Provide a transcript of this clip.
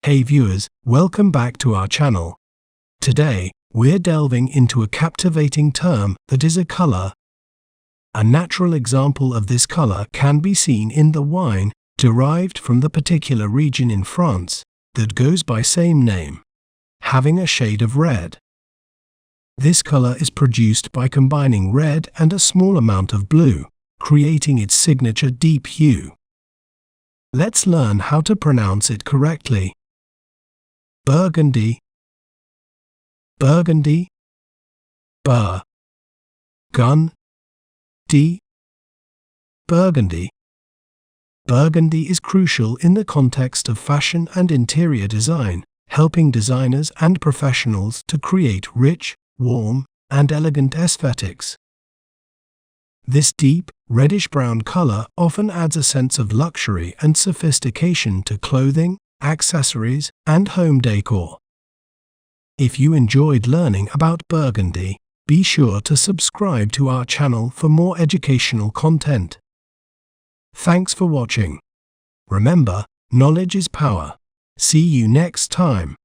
Hey viewers, welcome back to our channel. Today, we're delving into a captivating term that is a color. A natural example of this color can be seen in the wine, derived from the particular region in France, that goes by same name, having a shade of red. This color is produced by combining red and a small amount of blue, creating its signature deep hue. Let's learn how to pronounce it correctly. Burgundy, Burgundy, Burgundy, Burgundy. Burgundy is crucial in the context of fashion and interior design, helping designers and professionals to create rich, warm, and elegant aesthetics. This deep, reddish-brown color often adds a sense of luxury and sophistication to clothing, accessories, and home decor. If you enjoyed learning about Burgundy, be sure to subscribe to our channel for more educational content. Thanks for watching. Remember, knowledge is power. See you next time.